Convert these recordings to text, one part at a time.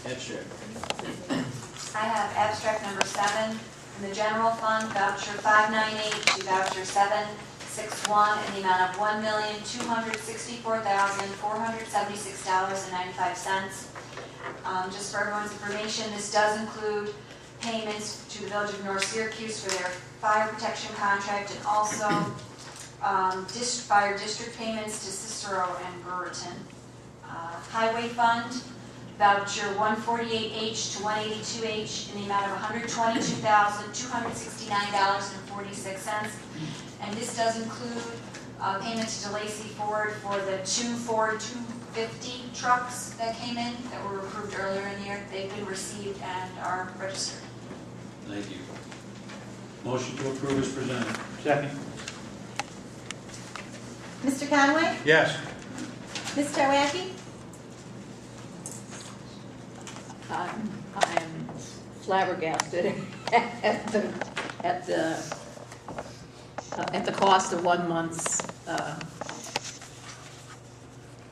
Abstract. I have abstract number 7 in the general fund, voucher 598 to voucher 761 in the amount of $1,264,476.95. Just for everyone's information, this does include payments to the Village of North Syracuse for their fire protection contract, and also fire district payments to Cicero and Brewerton. Highway fund, voucher 148H to 182H in the amount of $122,269.46. And this does include payments to Lacey Ford for the 2 Ford 250 trucks that came in that were approved earlier in the year. They've been received and are registered. Thank you. Motion to approve is presented. Second. Mr. Conway? Yes. Ms. Tarwacki? I'm flabbergasted at the cost of 1 month's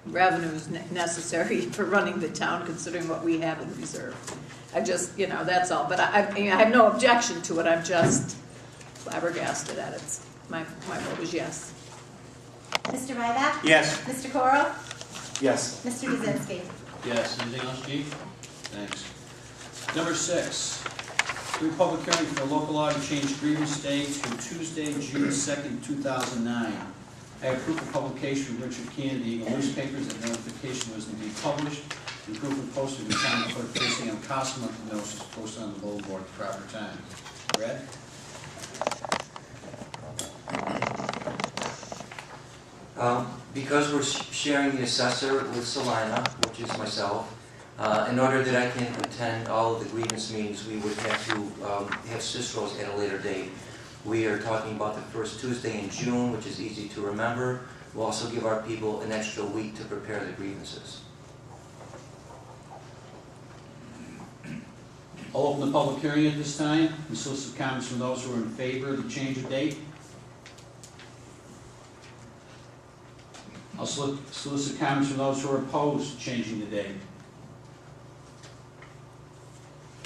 revenues necessary for running the town, considering what we have in reserve. I just, that's all. But I have no objection to it. I'm just flabbergasted at it. My vote is yes. Mr. Ryback? Yes. Mr. Corral? Yes. Mr. Kaczynski? Yes. Anything else, Chief? Thanks. Number 6, public hearing for the local law to change grievance day to Tuesday, June 2nd, 2009. I approve the publication from Richard Kennedy, Eagle newspapers, that notification was to be published, and proof of posting the town clerk facing on cost monthly notice posted on the bulletin board at the proper time. Brad? Because we're sharing the assessor with Salina, which is myself, in order that I can attend all of the grievance meetings, we would have to have Cicero's at a later date. We are talking about the first Tuesday in June, which is easy to remember. We'll also give our people an extra week to prepare the grievances. I'll open the public hearing at this time and solicit comments from those who are in favor of the change of date. I'll solicit comments from those who are opposed to changing the date.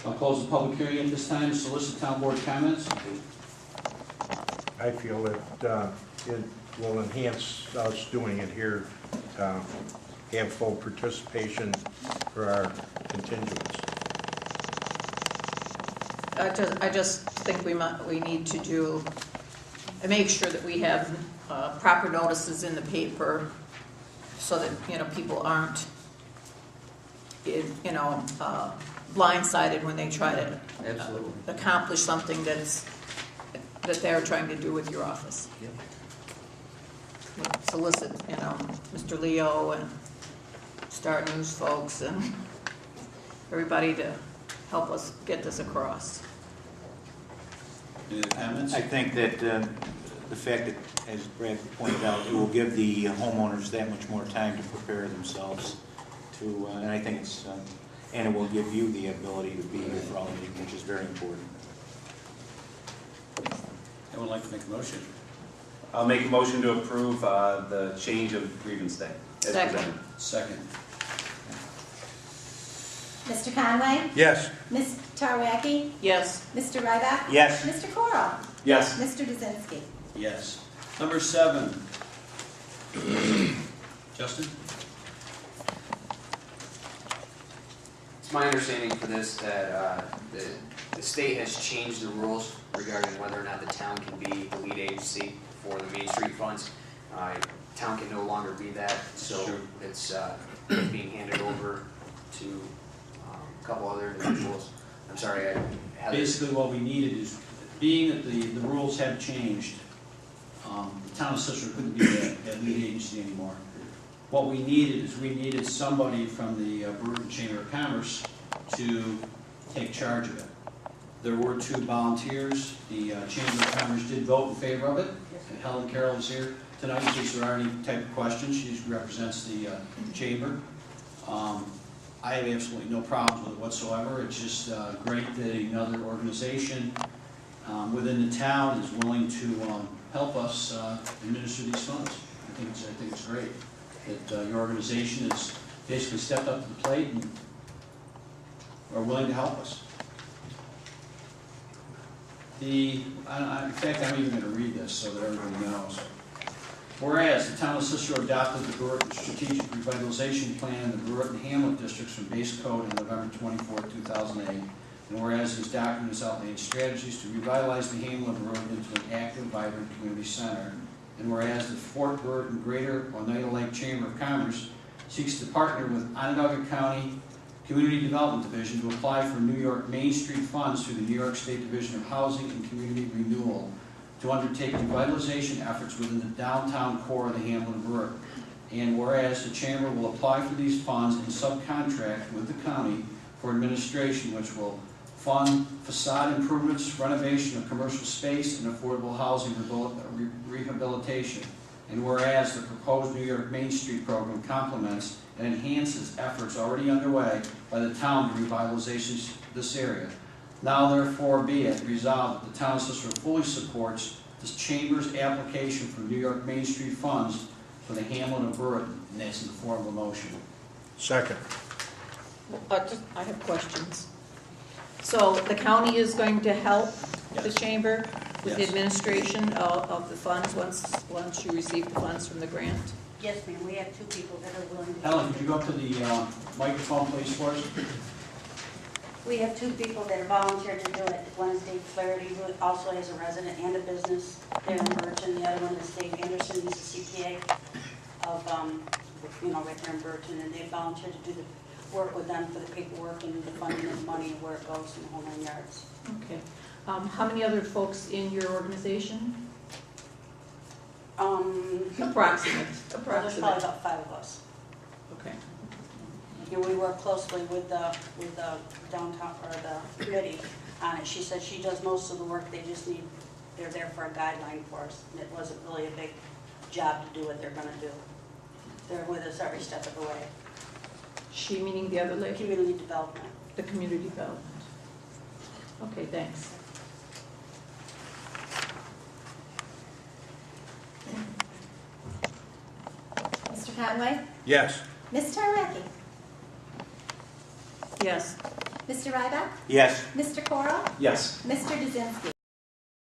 I'll close the public hearing at this time and solicit town board comments. I feel that it will enhance us doing it here, have full participation for our contingents. I just think we need to make sure that we have proper notices in the paper, so that people aren't blindsided when they try to accomplish something that they're trying to do with your office. Yep. Solicit, Mr. Leo and Star News folks and everybody to help us get this across. Any other comments? I think that the fact that, as Brad pointed out, it will give the homeowners that much more time to prepare themselves to, and I think it's, and it will give you the ability to be here for all of you, which is very important. Anyone like to make a motion? I'll make a motion to approve the change of grievance day. Second. Second. Mr. Conway? Yes. Ms. Tarwacki? Yes. Mr. Ryback? Yes. Mr. Corral? Yes. Mr. Kaczynski? Yes. Number 7. Justin? It's my understanding for this that the state has changed the rules regarding whether or not the town can be the lead agency for the Main Street funds. Town can no longer be that, so Sure. it's being handed over to a couple other individuals. I'm sorry, I had Basically what we needed is, being that the rules have changed, the town of Cicero couldn't be that lead agency anymore. What we needed somebody from the Brewerton Chamber of Commerce to take charge of it. There were 2 volunteers. The Chamber of Commerce did vote in favor of it. And Helen Carroll is here tonight in case there are any type of questions. She represents the chamber. I have absolutely no problems with it whatsoever. It's just great that another organization within the town is willing to help us administer these funds. I think it's great that your organization has basically stepped up to the plate and are willing to help us. In fact, I'm even going to read this so that everybody knows. Whereas the Town of Cicero adopted the Brewerton Strategic Revitalization Plan in the Brewerton Hamlet districts from base code on November 24, 2008, and whereas these documents outline strategies to revitalize the Hamlet of Brewerton into an active, vibrant community center, and whereas the Fort Brewerton Greater Oneida Lake Chamber of Commerce seeks to partner with Onondaga County Community Development Division to apply for New York Main Street funds through the New York State Division of Housing and Community Renewal to undertake revitalization efforts within the downtown core of the Hamlet of Brewerton. And whereas the Chamber will apply for these funds and subcontract with the county for administration, which will fund facade improvements, renovation of commercial space, and affordable housing rehabilitation. And whereas the proposed New York Main Street program complements and enhances efforts already underway by the town to revitalize this area. Now therefore be it resolved that the Town of Cicero fully supports this Chamber's application for New York Main Street funds for the Hamlet of Brewerton, and that's in the form of a motion. Second. I have questions. So the county is going to help the Yes. chamber with the Yes. administration of the funds once you receive the funds from the grant? Yes, ma'am, we have 2 people that are willing to. Helen, could you go up to the microphone, please, for us? We have 2 people that are volunteered to do it. Wednesday Flaherty, who also has a resident and a business there in Burton. The other one is Dave Anderson, he's a CPA of, right there in Burton. And they volunteered to do the work with them for the paperwork and the funding and money and where it goes in the whole 9 yards. Okay. How many other folks in your organization? Approximate. There's probably about 5 of us. Okay. And we work closely with the downtown, or the committee on it. She said she does most of the work, they're there for a guideline for us. And it wasn't really a big job to do what they're gonna do. They're with us every step of the way. She meaning the other lady? Community development. The community development. Okay, thanks. Mr. Conway? Yes. Ms. Tarwacki? Yes. Mr. Ryback? Yes. Mr. Cora? Yes. Mr. Kaczynski?